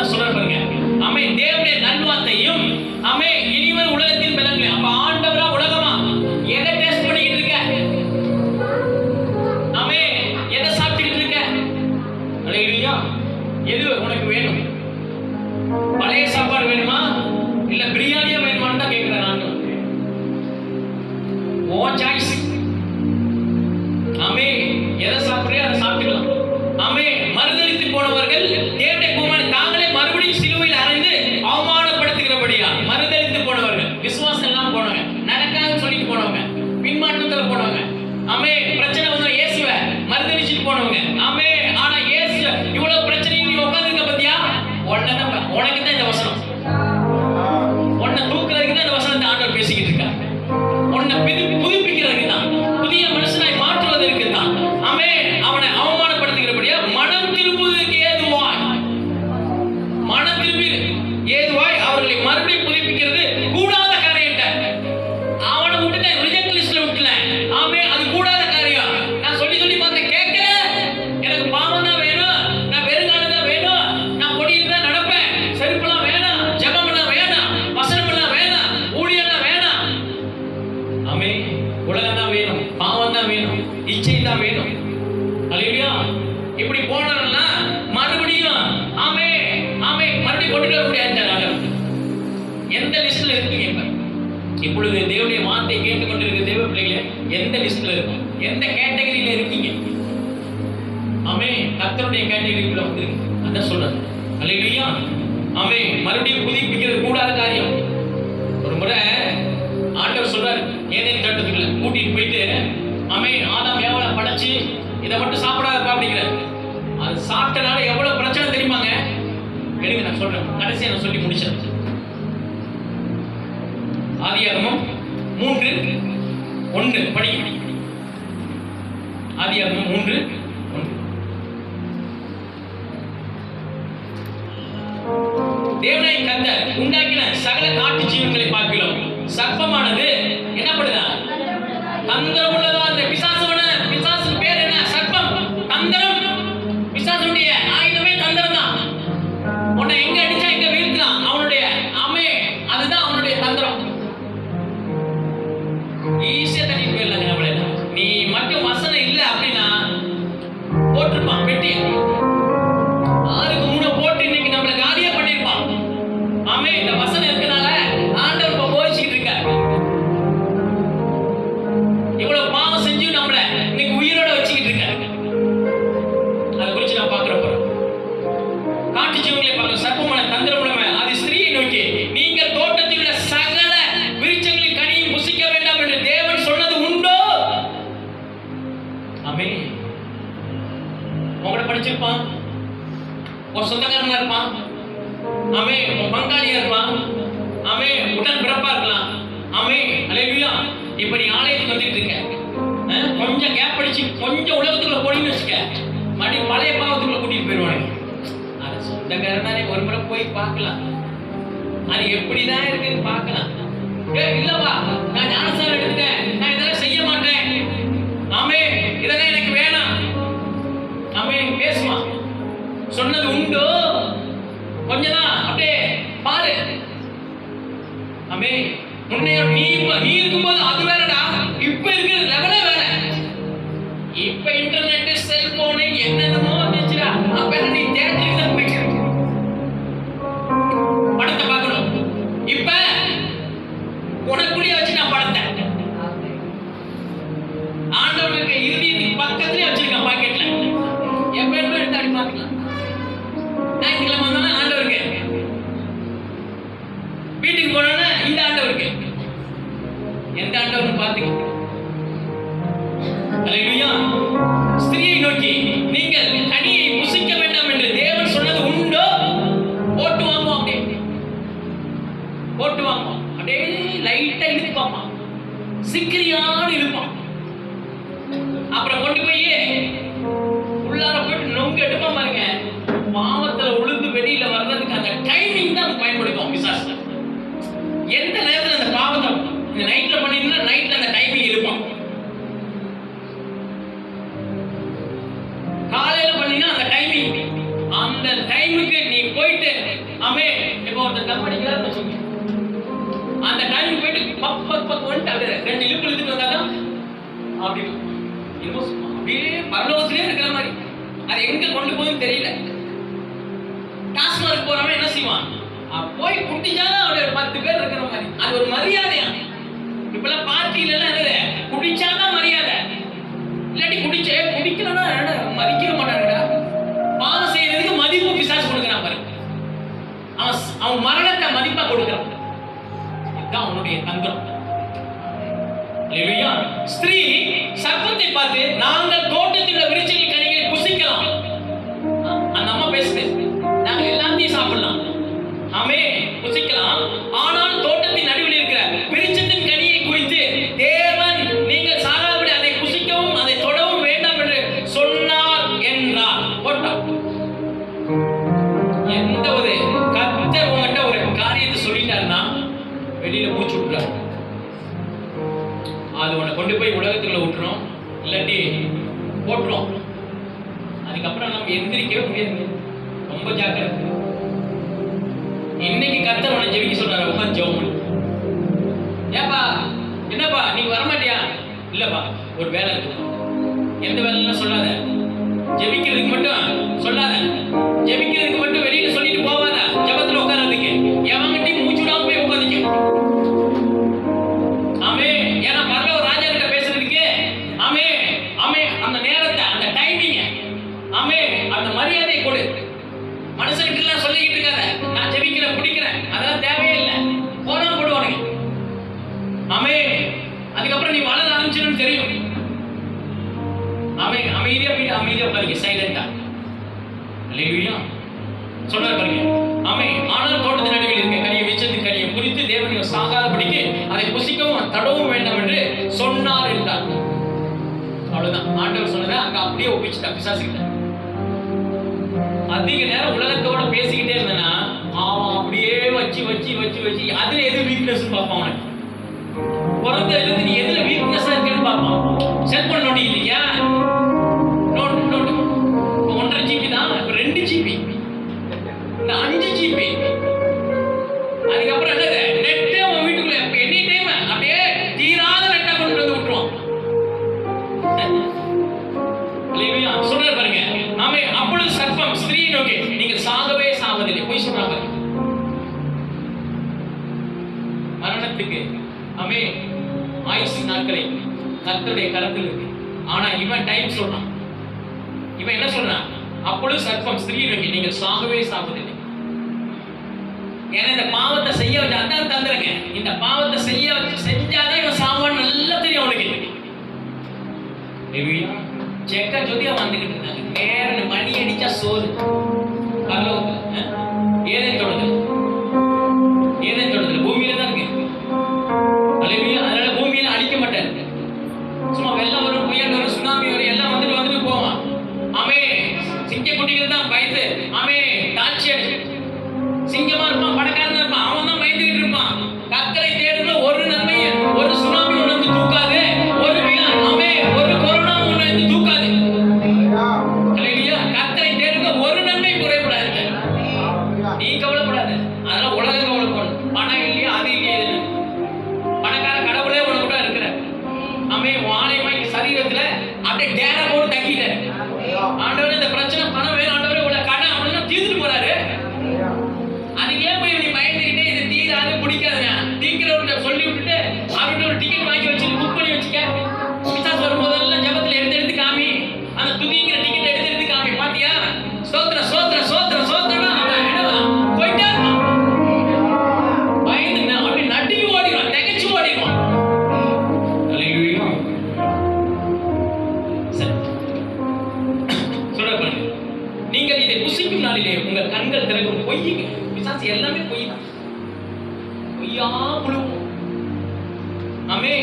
தான் சொல்ற பாருங்க. ஆமே, தேவனுடைய நல்வார்த்தையும் ஆமே இனிவர் உலகத்தின் பலன்களை. அப்ப ஆண்டவரா உலகமா எதை டேஸ்ட் பண்ணிக்கிட்டு இருக்க? ஆமே, எதை சாப்பிட்டுக்கிட்டு இருக்க? அல்லேலூயா. எது உனக்கு வேணும்? பழைய சாப்பாடு வேணுமா இல்ல பிரியாணியா வேணுமான்னு தான் கேட்கிறேன் நான். ஓ சாய்ஸ். ஆமே, எதை சாப்பிடுறியோ அதை சாப்பிட்டுக்கலாம். ஆமே, மறுதலித்து போனவர்கள் தேவனுடைய குமாரனை தாங்களே மறுபடியும் சிலுவையில் அறைந்து அவமானப்படுத்துகிறபடியா மறுதலித்து போனவர்கள், விசுவாசம் எல்லாம் போனவங்க, நடக்காதுன்னு சொல்லிட்டு போனவங்க, பின்மாற்றத்தில் போனவங்க. ஆமே, பிரச்சனை வந்து இயேசுவை மறுதலிச்சுட்டு போனவங்க. ஆமே, ஆனா இயேசு இவ்வளவு பிரச்சனையும் நீ உட்கார்ந்துருக்க பத்தியா? உனக்கு தான் இந்த வசனம், உன்னை தூக்குறதுக்கு தான் இந்த வசனத்தை ஆண்டவர் பேசிக்கிட்டு இருக்கார். உன்னை புதுப்பிக்கிறதுக்கு தான், புதிய மனுஷனாய் மாற்றுவதற்கு தான். ஆமே, அவனை அவமானப்படுத்துகிறபடியா மனம் திரும்புவதற்கு ஏதுவாய், மனம் திரும்பி ஏதுவாய் அவர்களை மறுபடியும் புதுப்பிக்கிறது கூடாத காரியம். அவனை விட்டுட்டேன், ரிஜெக்ட் லிஸ்ட்ல விட்டுட்டேன். ஆமே, அது கூடாத காரியம். நான் சொல்லி சொல்லி பார்த்தேன், கேட்கல. எனக்கு பாவம் தான் வேணும், நான் வெறுங்கால தான் வேணும், நான் பொடியில் தான் நடப்பேன், செருப்பெல்லாம் வேணாம், ஜபமெல்லாம் வேணாம், வசனமெல்லாம் வேணாம், ஊழியெல்லாம் வேணாம். ஆமே, உலகம் தான் வேணும், பாவம் தான் வேணும், இச்சை தான் வேணும். அல்லேலூயா. இப்படி போனோம்னா மறுபடியும் ஆமே ஆமே மறுபடியும் கொண்டு வர முடியாது. எந்த லிஸ்ட்ல இருக்கீங்க? இப்பொழுது தேவனுடைய வார்த்தை கேட்டுக்கொண்டிருக்கிற தேவ பிள்ளைகளே, எந்த லிஸ்ட்ல இருக்கும்? எந்த கேட்டகரியில இருக்கீங்க? ஆமே, கர்த்தருடைய கேட்டகரிக்குள்ள வந்துருக்கு. அதான் சொல்றது. அல்லேலூயா. ஆமே, மறுபடியும் புதுப்பிக்கிறது கூடாத காரியம். ஒரு முறை ஆண்டவர் சொல்றாரு, ஏதேன் தோட்டத்துக்குள்ள கூட்டிட்டு போயிட்டு, ஆமே, ஆதாம் ஏவாளை படைச்சு இதை மட்டும் சாப்பிடாதப்பா அப்படிங்கிறார். அது சாப்பிட்டனால எவ்வளவு பிரச்சனை தெரியுமாங்க? எடுங்க, நான் சொல்றேன், கடைசியா நான் சொல்லி முடிச்சேன். ஆதியாகமம் 3:1 படிங்க. ஆதியாகமம் 3:1. தேவனாய் கர்த்தர் உண்டாக்கின சகல காட்டு ஜீவன்களை பார்க்கிறோம். சர்ப்பமானது என்ன பண்ணுதா? தந்திரம் உள்ளதா. அந்த பிசாசு பேர் என்ன? சர்ப்பம். தந்திரம். பிசாசுடைய ஆயுதமே தந்திரம் தான். உன்னை எங்க அடிச்சா எங்க வீழ்த்தலாம், அவனுடைய ஆமே, அதுதான் அவனுடைய தந்திரம். ஈஸியா தண்ணிட்டு போயிடலாங்க நம்மள. நீ மட்டும் வசனம் இல்லை அப்படின்னா போட்டிருப்பான் பெட்டி, 6க்கு 3 போட்டு இன்னைக்கு நம்மளை காலியா பண்ணிருப்பான். ஆமே, இந்த வசனம் இருக்கனால ஆண்டவர் இப்ப போதிச்சுக்கிட்டு இருக்காரு. இவ்வளவு பாவம் செஞ்சு நம்மள இன்னைக்கு உயிரோட வச்சுக்கிட்டு இருக்காரு. அதை குறிச்சு நான் பார்க்கிற போறோம். காட்டு ஜீவன்களை பார்க்க சர்ப்பமான தந்திரமுள்ளவ அது ஸ்திரீயை நோக்கி, நீங்கள் தோட்டத்தில் உள்ள சகல விருட்சங்களின் கனியும் புசிக்க வேண்டாம் என்று தேவன் சொன்னது உண்டோ? ஆமே, உங்களோட படிச்சிருப்பான், ஒரு சொந்தக்காரனா இருப்பான், ஆமே, உன் பங்காளியா இருப்பான், ஆமே, உடன் பிறப்பா இருக்கலாம். ஆமே, அல்லேலூயா. இப்ப நீ ஆலயத்துக்கு வந்துட்டு இருக்க, கொஞ்சம் கேப் அடிச்சு கொஞ்சம் உலகத்துக்குள்ள போனீங்கன்னு வச்சுக்க, மறுபடியும் பழைய பாவத்துக்குள்ள கூட்டிட்டு போயிடுவாங்க. அது சொந்தக்காரனாலே ஒரு முறை போய் பார்க்கலாம், அது எப்படிதான் இருக்குன்னு பார்க்கலாம். இல்லப்பா, நான் ஞானஸ்நானம் எடுத்துட்டேன், நான் இதெல்லாம் செய்ய மாட்டேன், ஆமே, இதெல்லாம் எனக்கு வேணாம், ஆமே, பேசுவான். சொன்னது உண்டோ? கொஞ்சம் தான் அப்படியே பாரு. ஆமே, முன்னே நீ இருக்கும்போது அது வேறடா, இப்ப இருக்கிற லெவலே வேற. இப்ப இன்டர்நெட், செல்போனு என்னென்னமோ வந்துச்சுடா. அப்ப நீ தியேட்டருக்கு தான் போய்க்க, படத்தை பார்க்கணும். இப்ப உனக்குள்ளே வச்சு நான் படத்தை ஆண்டவருக்கு இறுதியத்துக்கு பக்கத்துலயே வச்சிருக்கேன் பாக்கெட்ல. எப்பயுமே எடுத்து அடி பார்க்கலாம். ஞாயிற்றுக்கிழமை வந்தோன்னா ஆண்டவருக்கு, வீட்டுக்கு போனோன்னா இந்த ஆண்டவருக்கு. எந்த ஆண்டவர்னு பாத்தீங்க? அல்லேலூயா. ஸ்திரியை நோக்கி, நீங்கள் கனியை புசிக்க வேண்டாம் என்று தேவன் சொன்னது உண்டோ? போட்டு வாங்குவோம், அப்படியே போட்டு வாங்குவோம், அப்படியே லைட்டா இழுத்து பார்ப்பான், சிக்கிரியான்னு இருப்பான். அப்புறம் கொண்டு போய் உள்ளார போயிட்டு நொங்கு எடுப்பா பாருங்க. பாவத்துல உளுந்து வெளியில வர்றதுக்கு அந்த டைமிங் தான் பயன்படுத்தும் பிசாசு. எந்த நேரத்துல அந்த பாவத்தை இந்த நைட்ல பண்ணிருந்தா நைட்ல அந்த டைமிங் இருப்பான். காலையில பண்ணீங்கன்னா அந்த டைமிங், அந்த டைமுக்கு நீ போயிட்டு பக்கம் வந்துட்டு அப்படியே 2 இழுப்பு இழுத்துட்டு வந்தாதான் அப்படி அப்படியே பரலோகத்திலே இருக்கிற மாதிரி. அது எங்க கொண்டு போகுதுன்னு தெரியல. டாஸ்மார்க் போறவன் என்ன செய்வான்? போய் குடிச்சாதான் ஒரு 10 பேர் இருக்கிற மாதிரி. அது ஒரு மரியாதையா. இப்பெல்லாம் பார்ட்டியில எல்லாம் என்னது, குடிச்சாதான் மரியாதை. இல்லாட்டி குடிக்கலன்னா மதிக்க மாட்டாங்கடா. பாவம் செய்யறதுக்கு மதிப்பு பிசாசு கொடுக்குறான் பாருங்க. அவன் மரணத்தை மதிப்பா கொடுக்குறான். இதுதான் அவனுடைய தந்திரம். அல்லேலூயா. ஸ்திரீ சர்ப்பத்தை பார்த்து, நாங்கள் தோட்டத்தில் விருட்சங்களின் கனிகளை புசிக்கலாம். அந்த அம்மா பேசுது, நாங்கள் எல்லாத்தையும் சாப்பிடலாம், ஆமே புசிக்கலாம். ஆனால் தோட்டத்தின் நடுவில் இருக்கிற விருட்சத்தின் கனியை குறித்து தேவன் நீங்கள் சாகாதபடி அதை புசிக்கவும் அதை தொடவும் வேண்டாம் என்று சொன்னார் என்றார். எந்த ஒரு கர்த்தர் உங்கள்கிட்ட ஒரு காரியத்தை சொல்லிட்டாருன்னா வெளியில மூச்சு விட்டுறாரு. அது உன்னை கொண்டு போய் உலகத்துக்குள்ள விட்டுரும், இல்லாட்டி போட்டுரும். அதுக்கப்புறம் நம்ம எந்திரிக்கவே முடியாது. ரொம்ப ஜாக்கிரதை. இன்னைக்கு கர்த்தர் உன்னை ஜெபிக்க சொல்றாரு, உட்கார்ந்து ஜெபம் பண்ணு. ஏப்பா என்னப்பா நீ வரமாட்டியா? இல்லப்பா ஒரு வேலை இருக்கு. எந்த வேலைன்னு சொல்லாத, ஜெபிக்கிறதுக்கு மட்டும் சொல்லாத, ஜெபிக்கிறதுக்கு மட்டும் வெளியில சொல்லிட்டு போவாத. ஜெபத்துல உட்கார்றதுக்கு எவங்கிட்டையும் மூச்சு விடாம போய் உட்காந்துக்க. ஆமே. ஏன்னா பரலோக ராஜா கிட்ட பேசுறதுக்கு ஆமே ஆமே அந்த நேரத்தை, அந்த டைமிங், ஆமே அந்த மரியாதை கொடு. மனுஷன்கிட்ட எல்லாம் சொல்லிக்கிட்டு இருக்காத, நான் ஜெபிக்கிறேன் பிடிக்கிறேன், அதெல்லாம் தேவையே இல்லை. போனா போடுவானுங்க. ஆமே. அதுக்கப்புறம் நீ வளர ஆரம்பிச்சிடும் தெரியும். ஆமே. அமைதியா போயிட்டு அமைதியா பாருங்க, சைலண்டா. அல்லேலூயா. சொல்றாரு பாருங்க. ஆமே. ஆனால் தோட்டத்தின் நடுவில் இருக்க கனியை விச்சத்தின் கனியை குறித்து தேவன் சாகாதபடிக்கு அதை புசிக்கவும் தடவும் வேண்டாம் என்று சொன்னார் என்றார். அவ்வளவுதான். ஆண்டவர் சொன்னதை அங்க அப்படியே ஒப்பிச்சுட்டா பிசாசுகிட்ட. அதிக நேரம் உலகத்தோட பேசிக்கிட்டே இருந்தேன்னா அவன் அப்படியே வச்சு வச்சு வச்சு வச்சு அதுல எது வீக்னஸ் பார்ப்பான். அவனுக்கு பிறந்த இருந்து நீ எதுல வீக்னஸ் இருக்குன்னு பார்ப்பான். செல்போன் நோண்டி இல்லையா, நோட்டு 1.5 GB தான், 2 GB, 5 GB. அதுக்கப்புறம் என்னது, நெட்டே உன் வீட்டுக்குள்ள எனி டைம் அப்படியே தீராத நெட்டா கொண்டு வந்து விட்டுருவான். சொல்றாரு பாருங்க. ஆமே. அப்பொழுது சர்ப்பம் ஸ்திரீயை நோக்கி, நீங்கள் சாகவே சாவதில்லை. போய் சொல்றாங்க மரணத்துக்கு ஆமே ஆயுசு நாட்களை கர்த்தருடைய கரத்தில் இருக்கு. ஆனா இவன் டைம் சொல்றான். இவன் என்ன சொல்றான்? அப்பொழுது சர்ப்பம் ஸ்திரீயை நோக்கி, நீங்கள் சாகவே சாவதில்லை. ஏன்னா இந்த பாவத்தை செய்ய வச்சு அதான் தந்துருங்க. இந்த பாவத்தை செய்ய வச்சு செஞ்சாதான் இவன் சாவான்னு நல்லா தெரியும் அவனுக்கு. செக்க ஜோதியா வந்துகிட்டு இருந்தாங்க. நேரம் மணி அடிச்சா சோறு பரலோகத்துல. ஏதேன் தொடர்ந்து பூமியில தான் இருக்கு. அதனால பூமியில அழிக்க மாட்டாரு. சும்மா வெள்ளம் வரும், புயல் வரும், சுனாமி வரும், எல்லாம் வந்துட்டு போவான். ஆமே. சிங்க குட்டிகள் தான் பயந்து ஆமே தாட்சி அடி சிங்கமா இருப்பான், பணக்காரனா இருப்பான், அவன் தான் பயந்துகிட்டு இருப்பான். கர்த்தரை தேடுற ஒரு நன்மை, ஒரு சுனாமி ஒண்ணு வந்து தூக்காது, ஒரு ஆமே ஒரு கொரோனா ஒண்ணு வந்து தூக்காது. அல்லேலூயா. கர்த்தரை தேடுற ஒரு நன்மை குறைபடாது. நீ கவலைப்படாத. அதெல்லாம் உலகம் கவலைப்படும். பணம் இல்லையா, அது இல்லையா, பணக்கார கடவுளே உனக்கு கூட இருக்கிற ஆமே வாழைமாய் சரீரத்துல அப்படியே டேர போட்டு தங்கிட்டாரு. ஆண்டவரே இந்த பிரச்சனை பணம் வேணும், ஆண்டவரே உள்ள கடன் அப்படின்னு தீர்த்துட்டு போறாரு. அதுக்கு ஏன் போய் நீ பயந்துக்கிட்டே இது தீராது பிடிக்காதுங்க தீக்கிறவர்கிட்ட சொல்லி விட்டுட்டு அவர்கிட்ட ஒரு டிக்கெட் வாங்கி வச்சுட்டு புக் பண்ணி வச்சுக்க. பிசாசு வரும்போதெல்லாம் ஜபத்துல எடுத்து காமி, அந்த துதிங்கிற டிக்கெட் எடுத்து காமி. பாத்தியா, சோத்திர சோத்திர சோத்திர சோத்திரனா அவன் என்னவா போயிட்டே இருப்பான். பயந்துங்க அப்படி நடுங்கி ஓடிடுவான், திகைச்சு ஓடிடுவான். அல்லேலூயா. சரி சொல்ற பாருங்க. நீங்கள் இதை புசிக்கும் நாளிலே உங்கள் கண்கள் திறக்கும். பொய்யுங்க, பிசாசு எல்லாமே பொய் தான், பொய்யா முழுவும். ஆமே.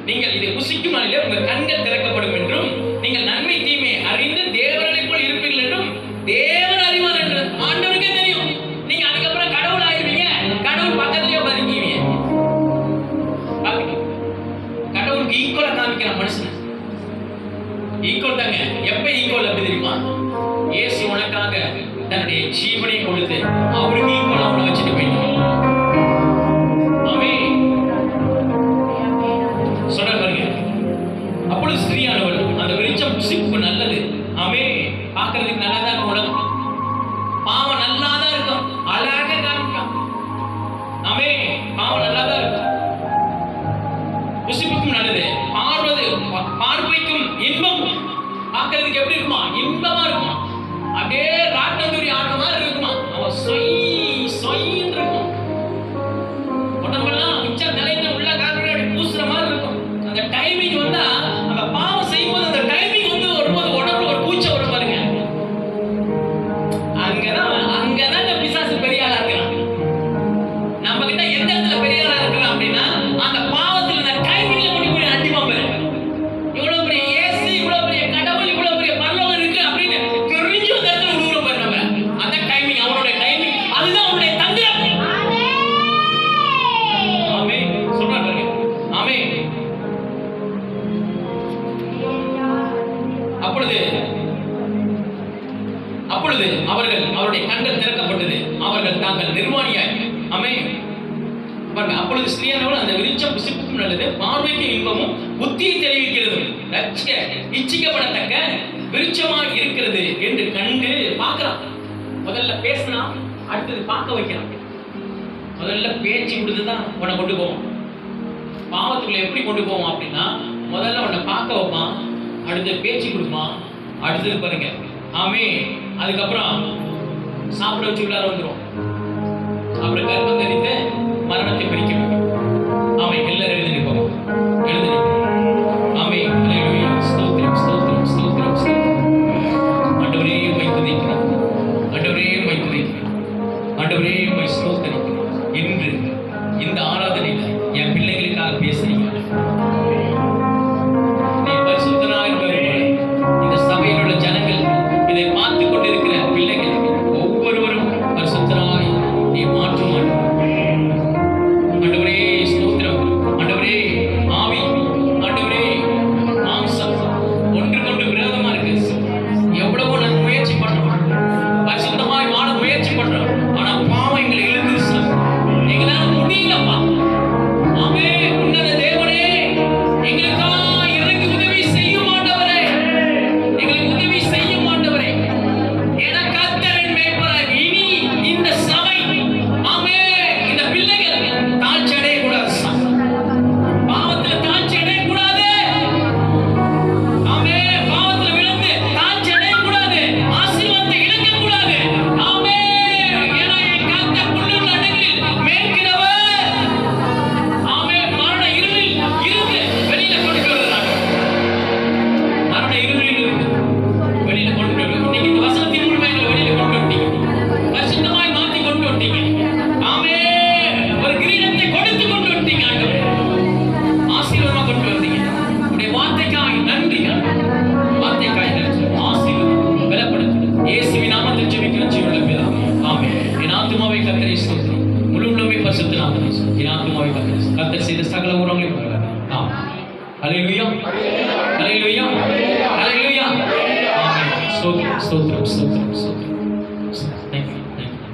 நீங்கள் இதை புசிக்கும் நாளிலே உங்கள் கண்கள் திறக்கப்படும் என்றும் நீங்கள் நன்மை தீமை அறிந்து தேவனை போல் இருப்பீர்கள் என்றும் தேவன் அறிவார் என்று ஆண்டவருக்கே தெரியும். நீங்க அதுக்கப்புறம் கடவுள் ஆயிருவீங்க. கடவுள் பக்கத்திலேயே பதிக்குவீங்க. கடவுளுக்கு ஈக்குவலா காமிக்கிற மனுஷன் ஈக்குவல் தாங்க. எப்ப ஈக்குவல் அப்படி தெரியுமா? இயேசு உனக்காக தன்னுடைய ஜீவனை கொடுத்து அவருக்கு ஈக்குவல் அவனை வச்சுட்டு போயிட்டான். ஆமே. நாங்கள் நிர்வாணியாய். ஆமென். பாருங்க, அப்பொழுது ஸ்திரீயானவள் அந்த விருட்சம் புசிப்புக்கும் நல்லது, பார்வைக்கு இன்பமும், புத்தியை தெளிவிக்கிறது, இச்சிக்கப்படத்தக்க விருட்சமாய் இருக்கிறது என்று கண்டு பார்க்கிறான். முதல்ல பேசினா, அடுத்தது பார்க்க வைக்கிறான். முதல்ல பேச்சு கொடுத்துதான் உன்னை கொண்டு போவோம். பாவத்துக்குள்ள எப்படி கொண்டு போவோம் அப்படின்னா, முதல்ல உன்னை பார்க்க வைப்பான், அடுத்து பேச்சு கொடுப்பான், அடுத்தது பாருங்க ஆமே, அதுக்கப்புறம் சாப்பிட வச்சு உள்ளார வந்துடும். அப்புறம் கர்ப்பம் தரித்து மரணத்தை பிரிக்க வேண்டும். ஆமே, எல்லாரும் எழுதி நிற்போம், எழுதி நிற்போம். ஆமே, அல்லேலூயா, ஸ்தோத்திரம் ஸ்தோத்திரம் ஸ்தோத்திரம் ஸ்தோத்திரம். ஆண்டவரே உம்மை துதிக்கிறேன், ஆண்டவரே உம்மை துதிக்கிறேன், ஆண்டவரே உம்மை ஸ்தோத்திரிக்கிறேன். இன்று இந்த ஆராதனையில என் பிள்ளைகளுக்காக பேசுறீங்க. நீ பரிசுத்தராய் இருப்பவர்களே, இந்த சபையில் உள்ள ஜனங்கள், இதை பார்த்து கொண்டிருக்கிற பிள்ளைகள் ஒவ்வொருவரும் பரிசுத்தராய் நீ மாற்றும் ஆண்டவரே. ஸ்தோத்திரம் ஆண்டவரே. ஆவி ஆண்டவரே, மாம்சம் ஒன்றுக்கொன்று விரோதமா இருக்கு. எவ்வளவோ நான் முயற்சி பண்றோம், பரிசுத்தமாய் வாழ முயற்சி பண்றோம், ஆனா பாவம் எங்களை இழுத்துருச்சு. எங்களால முடியலப்பா. ஆமே, உன்னத தேவனே, எங்களுக்காக இறங்கி உதவி செய்யும் ஆண்டவரே, எங்களுக்கு உதவி செய்யும் ஆண்டவரே. ஏன்னா கர்த்தரின் மேய்ப்பராய் இனி இந்த சபை, ஆமே, இந்த பிள்ளைகள் தாழ்ச்சி அடையக்கூடாது. பாவத்துல தாழ்ச்சி அடையக்கூடாது. ஆமே, பாவத்துல விழுந்து தாழ்ச்சி அடையக்கூடாது. ஆசீர்வாதத்தை இழக்கக்கூடாது. ஆமே, ஏன்னா என் கர்த்தர் புல்லுள்ள இடங்களில் மேய்க்கிறவர். ஆமே, மரண இருளில் இருந்து வெளியில கொண்டு வருகிறார். மரண இருளில் இருந்து வெளியில கொண்டு வருகிறார். இன்னைக்கு இந்த வசனத்தின் மூலமா எங்களை வெளியில கொண்டு வந்துட்டீங்க, பரிசுத்தமாய் மாத்தி கொண்டு வந்துட்டீங்க. ஆமே, ஒரு கிரீடத்தை கொடுத்து கொண்டு வந்துட்டீங்க ஆண்டவரே, ஆசீர்வாதமா கொண்டு வந்தீங்க. உடைய வார்த்தைக்காய் நன்றி ஆண்டவரே, வார்த்தைக்காய் நன்றி. ஆசீர்வாதம் பலப்படுத்தும் இயேசுவின் நாமத்தில் ஜெபிக்கிறேன் ஜீவனுள்ள பிதாவே, ஆமென். என் ஆத்துமாவை கர்த்தரை ஸ்தோத்திரம், முழு உள்ளமே பரிசுத்த நாமத்தை ஸ்தோத்திரம். என் ஆத்துமாவை கர்த்தர் செய்த சகல உறவுகளையும் பாராட்டுகிறேன். ஆமென். அல்லேலூயா, அல்லேலூயா, அல்லேலூயா. ஆமென். ஸ்தோத்திரம் ஸ்தோத்திரம் ஸ்தோத்திரம் ஸ்தோத்திரம். Thank you, thank you.